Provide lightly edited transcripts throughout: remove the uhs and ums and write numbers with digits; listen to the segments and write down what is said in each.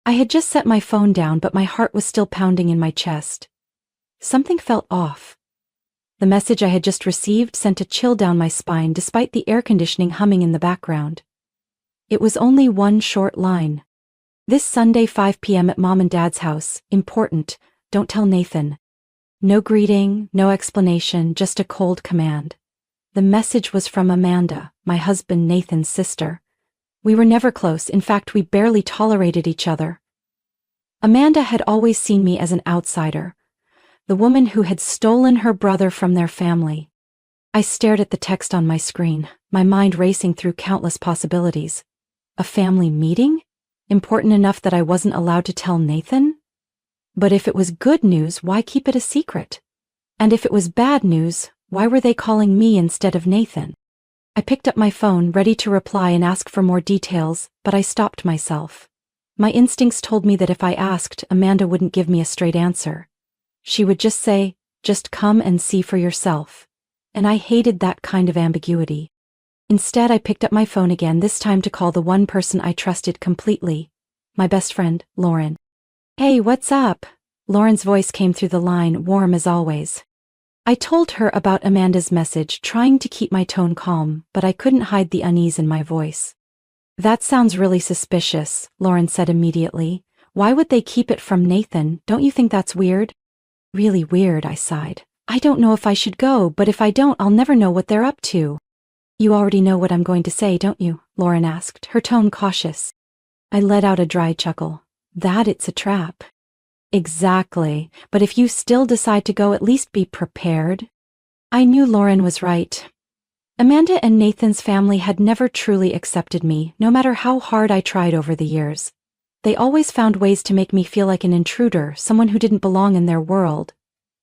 I had just set my phone down, but my heart was still pounding in my chest. Something felt off. The message I had just received sent a chill down my spine despite the air conditioning humming in the background. It was only one short line. This Sunday 5 p.m. at Mom and Dad's house. Important. Don't tell Nathan. No greeting, no explanation, just a cold command. The message was from Amanda, my husband Nathan's sister. We were never close, in fact we barely tolerated each other. Amanda had always seen me as an outsider, the woman who had stolen her brother from their family. I stared at the text on my screen, my mind racing through countless possibilities. A family meeting? Important enough that I wasn't allowed to tell Nathan? But if it was good news, why keep it a secret? And if it was bad news, why were they calling me instead of Nathan? I picked up my phone, ready to reply and ask for more details, but I stopped myself. My instincts told me that if I asked, Amanda wouldn't give me a straight answer. She would just say, "Just come and see for yourself." And I hated that kind of ambiguity. Instead, I picked up my phone again, this time to call the one person I trusted completely, my best friend, Lauren. "Hey, what's up?" Lauren's voice came through the line, warm as always. I told her about Amanda's message, trying to keep my tone calm, but I couldn't hide the unease in my voice. "That sounds really suspicious," Lauren said immediately. "Why would they keep it from Nathan? Don't you think that's weird?" "Really weird," I sighed. "I don't know if I should go, but if I don't, I'll never know what they're up to." "You already know what I'm going to say, don't you?" Lauren asked, her tone cautious. I let out a dry chuckle. "That it's a trap." "Exactly, but if you still decide to go, at least be prepared." I knew Lauren was right. Amanda and Nathan's family had never truly accepted me, no matter how hard I tried over the years. They always found ways to make me feel like an intruder, someone who didn't belong in their world.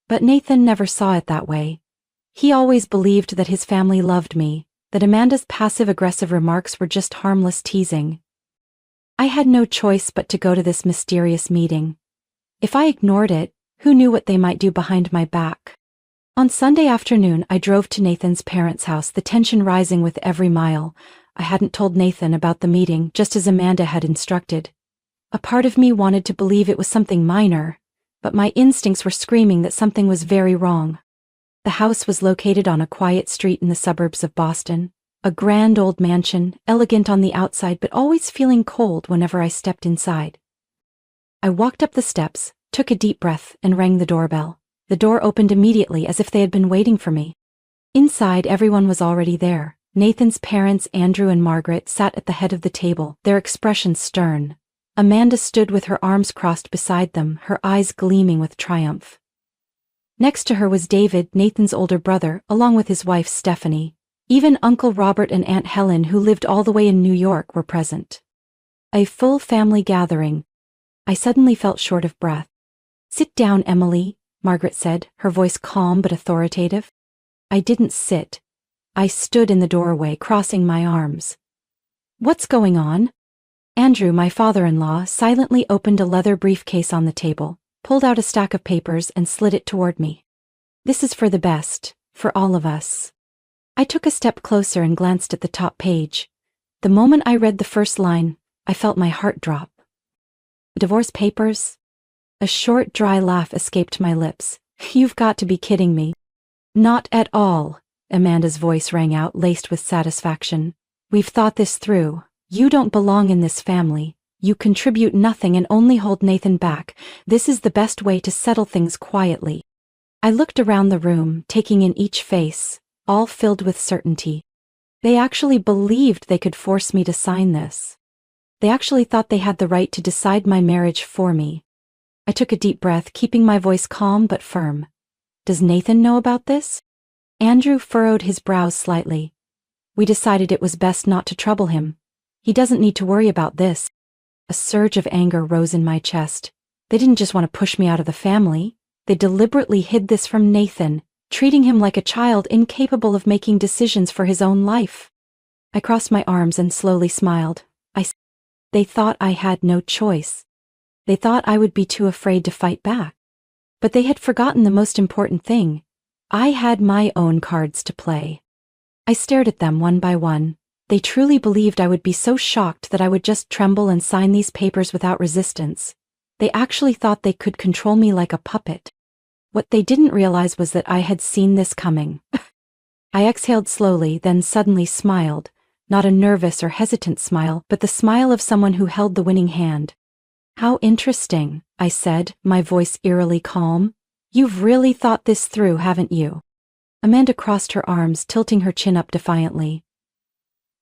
But Nathan never saw it that way. He always believed that his family loved me, that Amanda's passive-aggressive remarks were just harmless teasing. I had no choice but to go to this mysterious meeting. If I ignored it, who knew what they might do behind my back? On Sunday afternoon, I drove to Nathan's parents' house, the tension rising with every mile. I hadn't told Nathan about the meeting, just as Amanda had instructed. A part of me wanted to believe it was something minor, but my instincts were screaming that something was very wrong. The house was located on a quiet street in the suburbs of Boston, a grand old mansion, elegant on the outside but always feeling cold whenever I stepped inside. I walked up the steps, took a deep breath, and rang the doorbell. The door opened immediately as if they had been waiting for me. Inside, everyone was already there. Nathan's parents, Andrew and Margaret, sat at the head of the table, their expressions stern. Amanda stood with her arms crossed beside them, her eyes gleaming with triumph. Next to her was David, Nathan's older brother, along with his wife Stephanie. Even Uncle Robert and Aunt Helen, who lived all the way in New York, were present. A full family gathering. I suddenly felt short of breath. "Sit down, Emily," Margaret said, her voice calm but authoritative. I didn't sit. I stood in the doorway, crossing my arms. "What's going on?" Andrew, my father-in-law, silently opened a leather briefcase on the table, pulled out a stack of papers and slid it toward me. "This is for the best, for all of us." I took a step closer and glanced at the top page. The moment I read the first line, I felt my heart drop. "Divorce papers?" A short, dry laugh escaped my lips. "You've got to be kidding me." "Not at all," Amanda's voice rang out, laced with satisfaction. "We've thought this through. You don't belong in this family. You contribute nothing and only hold Nathan back. This is the best way to settle things quietly." I looked around the room, taking in each face, all filled with certainty. They actually believed they could force me to sign this. They actually thought they had the right to decide my marriage for me. I took a deep breath, keeping my voice calm but firm. "Does Nathan know about this?" Andrew furrowed his brows slightly. "We decided it was best not to trouble him. He doesn't need to worry about this." A surge of anger rose in my chest. They didn't just want to push me out of the family. They deliberately hid this from Nathan, treating him like a child incapable of making decisions for his own life. I crossed my arms and slowly smiled. They thought I had no choice. They thought I would be too afraid to fight back. But they had forgotten the most important thing. I had my own cards to play. I stared at them one by one. They truly believed I would be so shocked that I would just tremble and sign these papers without resistance. They actually thought they could control me like a puppet. What they didn't realize was that I had seen this coming. I exhaled slowly, then suddenly smiled, not a nervous or hesitant smile, but the smile of someone who held the winning hand. "How interesting," I said, my voice eerily calm. "You've really thought this through, haven't you?" Amanda crossed her arms, tilting her chin up defiantly.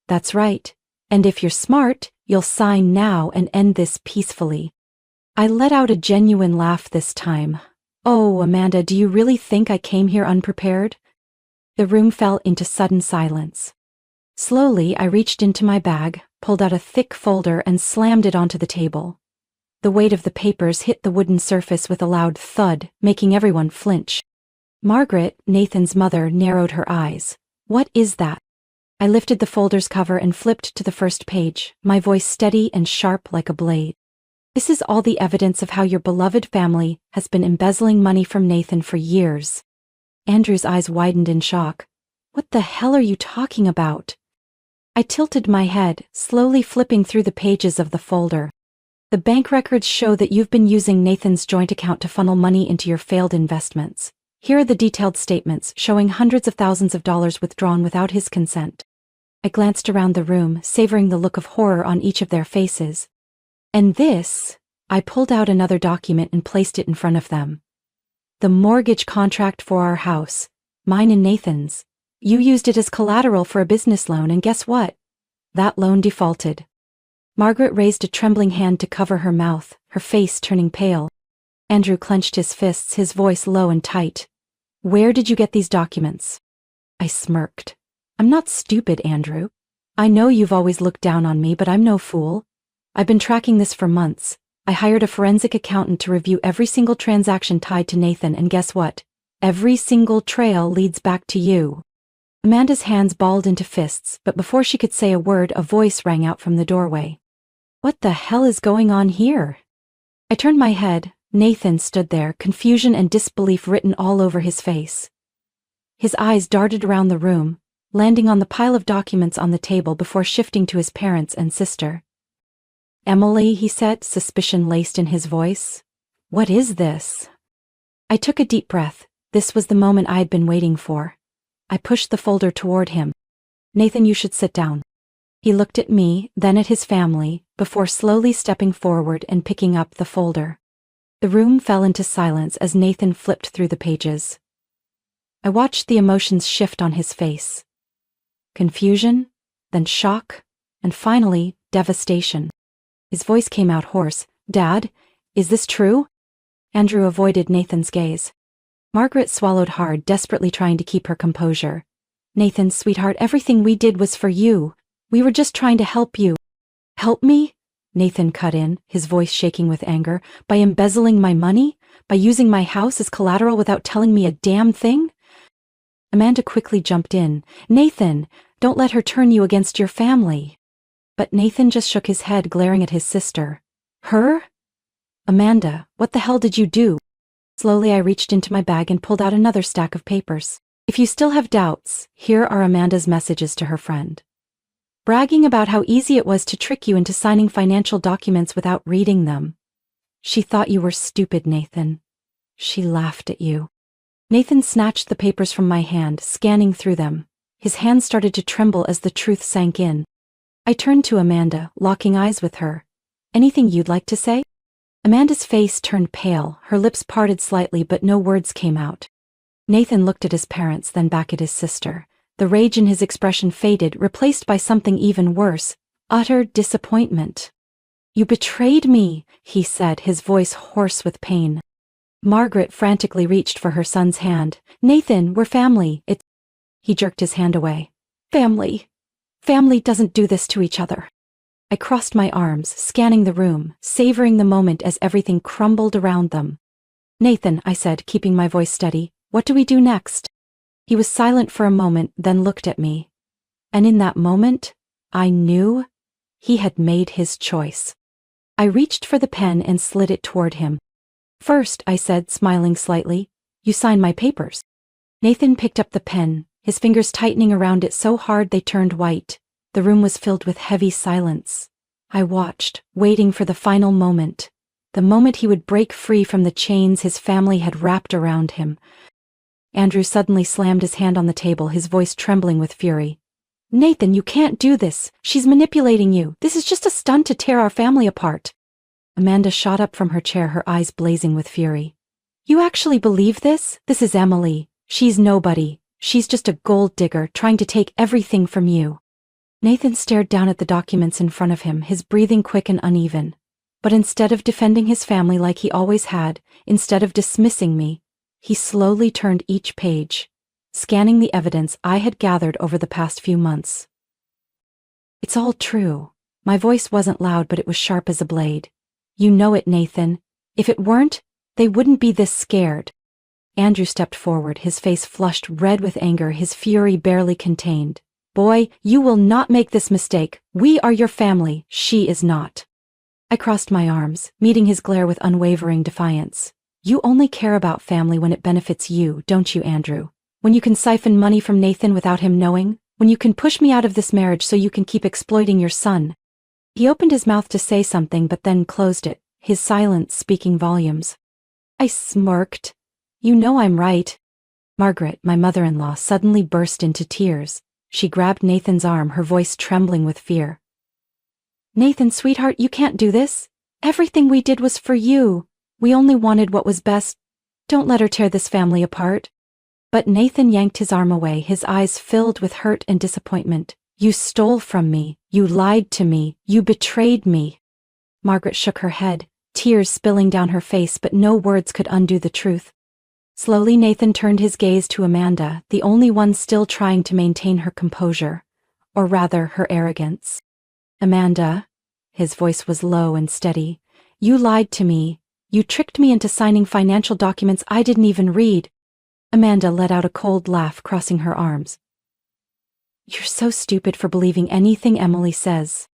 "That's right. And if you're smart, you'll sign now and end this peacefully." I let out a genuine laugh this time. "Oh, Amanda, do you really think I came here unprepared?" The room fell into sudden silence. Slowly, I reached into my bag, pulled out a thick folder and slammed it onto the table. The weight of the papers hit the wooden surface with a loud thud, making everyone flinch. Margaret, Nathan's mother, narrowed her eyes. "What is that?" I lifted the folder's cover and flipped to the first page, my voice steady and sharp like a blade. "This is all the evidence of how your beloved family has been embezzling money from Nathan for years." Andrew's eyes widened in shock. "What the hell are you talking about?" I tilted my head, slowly flipping through the pages of the folder. "The bank records show that you've been using Nathan's joint account to funnel money into your failed investments. Here are the detailed statements, showing hundreds of thousands of dollars withdrawn without his consent." I glanced around the room, savoring the look of horror on each of their faces. "And this," I pulled out another document and placed it in front of them. "The mortgage contract for our house, mine and Nathan's. You used it as collateral for a business loan, and guess what? That loan defaulted." Margaret raised a trembling hand to cover her mouth, her face turning pale. Andrew clenched his fists, his voice low and tight. "Where did you get these documents?" I smirked. "I'm not stupid, Andrew. I know you've always looked down on me, but I'm no fool. I've been tracking this for months. I hired a forensic accountant to review every single transaction tied to Nathan, and guess what? Every single trail leads back to you." Amanda's hands balled into fists, but before she could say a word, a voice rang out from the doorway. "What the hell is going on here?" I turned my head. Nathan stood there, confusion and disbelief written all over his face. His eyes darted around the room, landing on the pile of documents on the table before shifting to his parents and sister. "Emily," he said, suspicion laced in his voice. "What is this?" I took a deep breath. This was the moment I had been waiting for. I pushed the folder toward him. "Nathan, you should sit down." He looked at me, then at his family, before slowly stepping forward and picking up the folder. The room fell into silence as Nathan flipped through the pages. I watched the emotions shift on his face. Confusion, then shock, and finally, devastation. His voice came out hoarse. "Dad, is this true?" Andrew avoided Nathan's gaze. Margaret swallowed hard, desperately trying to keep her composure. "Nathan, sweetheart, everything we did was for you. We were just trying to help you." "Help me?" Nathan cut in, his voice shaking with anger. "By embezzling my money? By using my house as collateral without telling me a damn thing?" Amanda quickly jumped in. "Nathan, don't let her turn you against your family." But Nathan just shook his head, glaring at his sister. "Her? Amanda, what the hell did you do?" Slowly I reached into my bag and pulled out another stack of papers. "If you still have doubts, here are Amanda's messages to her friend, bragging about how easy it was to trick you into signing financial documents without reading them. She thought you were stupid, Nathan. She laughed at you." Nathan snatched the papers from my hand, scanning through them. His hands started to tremble as the truth sank in. I turned to Amanda, locking eyes with her. "Anything you'd like to say?" Amanda's face turned pale, her lips parted slightly, but no words came out. Nathan looked at his parents, then back at his sister. The rage in his expression faded, replaced by something even worse, utter disappointment. "You betrayed me," he said, his voice hoarse with pain. Margaret frantically reached for her son's hand. "Nathan, we're family. He jerked his hand away. "Family. Family doesn't do this to each other." I crossed my arms, scanning the room, savoring the moment as everything crumbled around them. "Nathan," I said, keeping my voice steady, "what do we do next?" He was silent for a moment, then looked at me. And in that moment, I knew he had made his choice. I reached for the pen and slid it toward him. "First," I said, smiling slightly, "you sign my papers." Nathan picked up the pen, his fingers tightening around it so hard they turned white. The room was filled with heavy silence. I watched, waiting for the final moment. The moment he would break free from the chains his family had wrapped around him. Andrew suddenly slammed his hand on the table, his voice trembling with fury. "Nathan, you can't do this. She's manipulating you. This is just a stunt to tear our family apart." Amanda shot up from her chair, her eyes blazing with fury. "You actually believe this? This is Emily. She's nobody. She's just a gold digger trying to take everything from you." Nathan stared down at the documents in front of him, his breathing quick and uneven. But instead of defending his family like he always had, instead of dismissing me, he slowly turned each page, scanning the evidence I had gathered over the past few months. "It's all true." My voice wasn't loud, but it was sharp as a blade. "You know it, Nathan. If it weren't, they wouldn't be this scared." Andrew stepped forward, his face flushed red with anger, his fury barely contained. "Boy, you will not make this mistake. We are your family, she is not." I crossed my arms, meeting his glare with unwavering defiance. "You only care about family when it benefits you, don't you, Andrew? When you can siphon money from Nathan without him knowing? When you can push me out of this marriage so you can keep exploiting your son?" He opened his mouth to say something but then closed it, his silence speaking volumes. I smirked. "You know I'm right." Margaret, my mother-in-law, suddenly burst into tears. She grabbed Nathan's arm, her voice trembling with fear. "Nathan, sweetheart, you can't do this. Everything we did was for you. We only wanted what was best. Don't let her tear this family apart." But Nathan yanked his arm away, his eyes filled with hurt and disappointment. "You stole from me. You lied to me. You betrayed me." Margaret shook her head, tears spilling down her face, but no words could undo the truth. Slowly Nathan turned his gaze to Amanda, the only one still trying to maintain her composure, or rather her arrogance. "Amanda," his voice was low and steady, "you lied to me. You tricked me into signing financial documents I didn't even read." Amanda let out a cold laugh, crossing her arms. "You're so stupid for believing anything Emily says."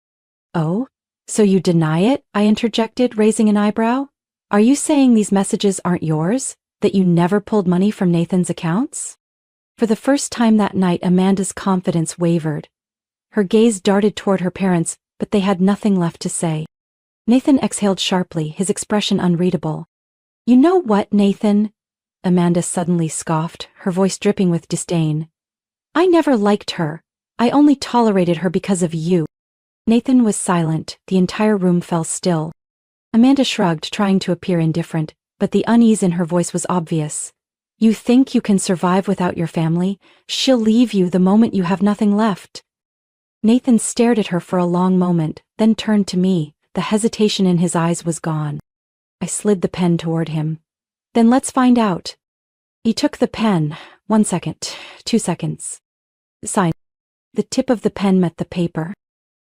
"Oh? So you deny it?" I interjected, raising an eyebrow. "Are you saying these messages aren't yours? That you never pulled money from Nathan's accounts?" For the first time that night, Amanda's confidence wavered. Her gaze darted toward her parents, but they had nothing left to say. Nathan exhaled sharply, his expression unreadable. "You know what, Nathan?" Amanda suddenly scoffed, her voice dripping with disdain. "I never liked her. I only tolerated her because of you." Nathan was silent, the entire room fell still. Amanda shrugged, trying to appear indifferent, but the unease in her voice was obvious. "You think you can survive without your family? She'll leave you the moment you have nothing left." Nathan stared at her for a long moment, then turned to me. The hesitation in his eyes was gone. I slid the pen toward him. "Then let's find out." He took the pen. 1 second, 2 seconds. Sign. The tip of the pen met the paper.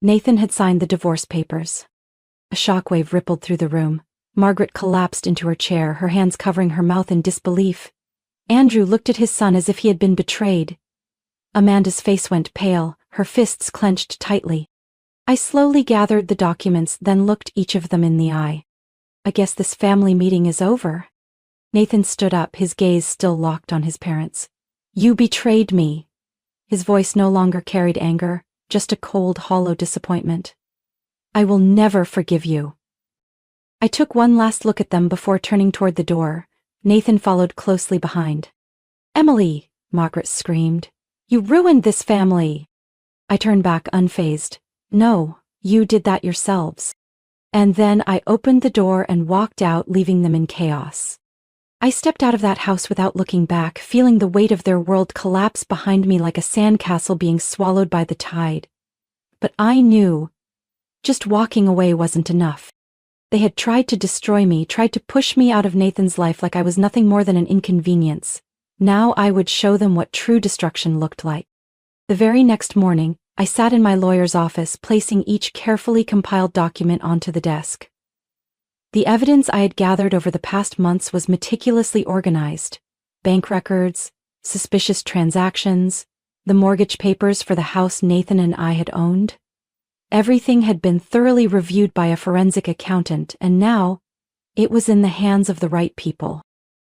Nathan had signed the divorce papers. A shockwave rippled through the room. Margaret collapsed into her chair, her hands covering her mouth in disbelief. Andrew looked at his son as if he had been betrayed. Amanda's face went pale, her fists clenched tightly. I slowly gathered the documents, then looked each of them in the eye. "I guess this family meeting is over." Nathan stood up, his gaze still locked on his parents. "You betrayed me." His voice no longer carried anger, just a cold, hollow disappointment. "I will never forgive you." I took one last look at them before turning toward the door. Nathan followed closely behind. "Emily!" Margaret screamed. "You ruined this family!" I turned back unfazed. "No, you did that yourselves." And then I opened the door and walked out, leaving them in chaos. I stepped out of that house without looking back, feeling the weight of their world collapse behind me like a sandcastle being swallowed by the tide. But I knew just walking away wasn't enough. They had tried to destroy me, tried to push me out of Nathan's life like I was nothing more than an inconvenience. Now I would show them what true destruction looked like. The very next morning, I sat in my lawyer's office, placing each carefully compiled document onto the desk. The evidence I had gathered over the past months was meticulously organized. Bank records, suspicious transactions, the mortgage papers for the house Nathan and I had owned. Everything had been thoroughly reviewed by a forensic accountant, and now it was in the hands of the right people.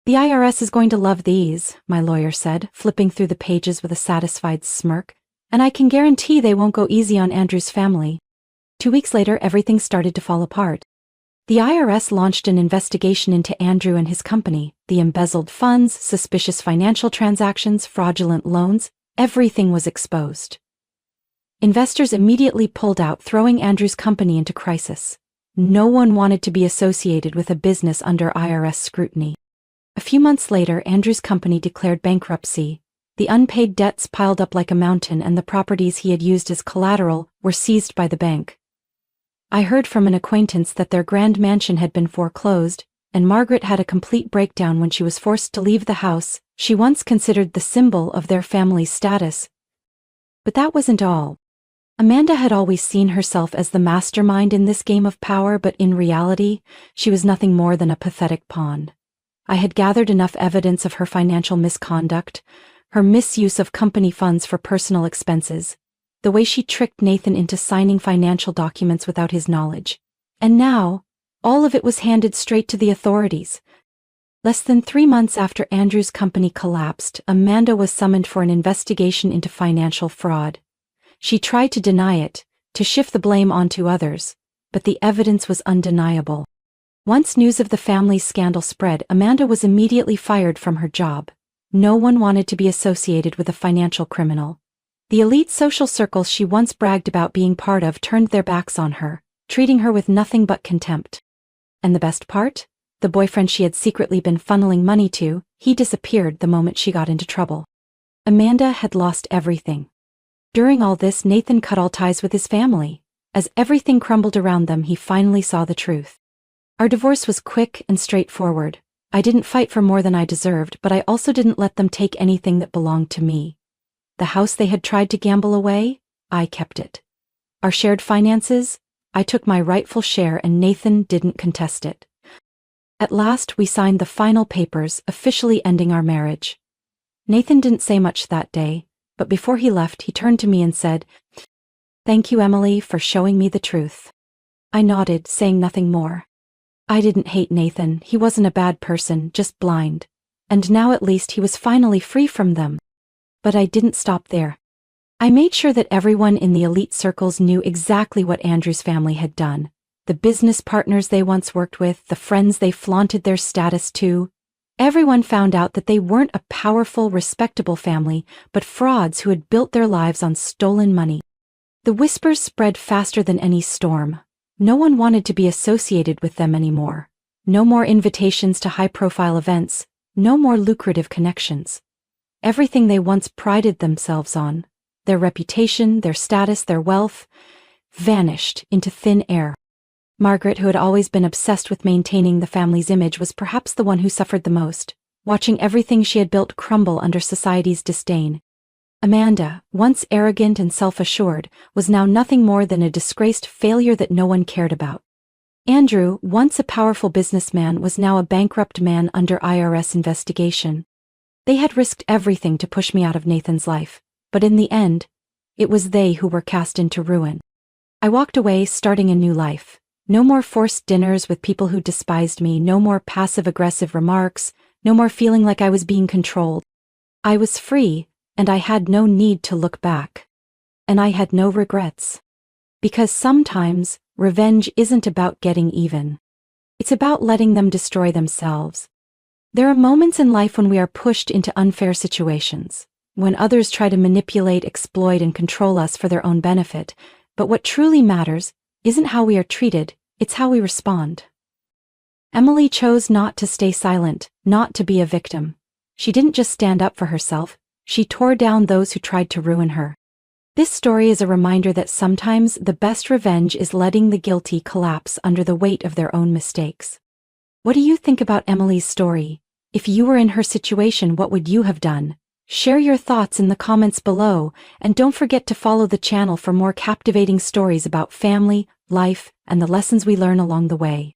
"The IRS is going to love these," my lawyer said, flipping through the pages with a satisfied smirk. And I can guarantee they won't go easy on Andrew's family. 2 weeks later, everything started to fall apart. The IRS launched an investigation into Andrew and his company. The embezzled funds, suspicious financial transactions, fraudulent loans, everything was exposed. Investors immediately pulled out, throwing Andrew's company into crisis. No one wanted to be associated with a business under IRS scrutiny. A few months later, Andrew's company declared bankruptcy. The unpaid debts piled up like a mountain, and the properties he had used as collateral were seized by the bank. I heard from an acquaintance that their grand mansion had been foreclosed, and Margaret had a complete breakdown when she was forced to leave the house she once considered the symbol of their family's status. But that wasn't all. Amanda had always seen herself as the mastermind in this game of power, but in reality, she was nothing more than a pathetic pawn. I had gathered enough evidence of her financial misconduct, her misuse of company funds for personal expenses, the way she tricked Nathan into signing financial documents without his knowledge. And now, all of it was handed straight to the authorities. Less than 3 months after Andrew's company collapsed, Amanda was summoned for an investigation into financial fraud. She tried to deny it, to shift the blame onto others, but the evidence was undeniable. Once news of the family's scandal spread, Amanda was immediately fired from her job. No one wanted to be associated with a financial criminal. The elite social circles she once bragged about being part of turned their backs on her, treating her with nothing but contempt. And the best part? The boyfriend she had secretly been funneling money to, he disappeared the moment she got into trouble. Amanda had lost everything. During all this, Nathan cut all ties with his family. As everything crumbled around them, he finally saw the truth. Our divorce was quick and straightforward. I didn't fight for more than I deserved, but I also didn't let them take anything that belonged to me. The house they had tried to gamble away, I kept it. Our shared finances, I took my rightful share, and Nathan didn't contest it. At last, we signed the final papers, officially ending our marriage. Nathan didn't say much that day, but before he left, he turned to me and said, "Thank you, Emily, for showing me the truth." I nodded, saying nothing more. I didn't hate Nathan. He wasn't a bad person, just blind. And now at least he was finally free from them. But I didn't stop there. I made sure that everyone in the elite circles knew exactly what Andrew's family had done. The business partners they once worked with, the friends they flaunted their status to. Everyone found out that they weren't a powerful, respectable family, but frauds who had built their lives on stolen money. The whispers spread faster than any storm. No one wanted to be associated with them anymore. No more invitations to high-profile events, no more lucrative connections. Everything they once prided themselves on, their reputation, their status, their wealth, vanished into thin air. Margaret, who had always been obsessed with maintaining the family's image, was perhaps the one who suffered the most, watching everything she had built crumble under society's disdain. Amanda, once arrogant and self-assured, was now nothing more than a disgraced failure that no one cared about. Andrew, once a powerful businessman, was now a bankrupt man under IRS investigation. They had risked everything to push me out of Nathan's life, but in the end, it was they who were cast into ruin. I walked away, starting a new life. No more forced dinners with people who despised me, no more passive-aggressive remarks, no more feeling like I was being controlled. I was free, and I had no need to look back. And I had no regrets. Because sometimes, revenge isn't about getting even. It's about letting them destroy themselves. There are moments in life when we are pushed into unfair situations, when others try to manipulate, exploit, and control us for their own benefit, but what truly matters isn't how we are treated, it's how we respond. Emily chose not to stay silent, not to be a victim. She didn't just stand up for herself, she tore down those who tried to ruin her. This story is a reminder that sometimes the best revenge is letting the guilty collapse under the weight of their own mistakes. What do you think about Emily's story? If you were in her situation, what would you have done? Share your thoughts in the comments below, and don't forget to follow the channel for more captivating stories about family, life, and the lessons we learn along the way.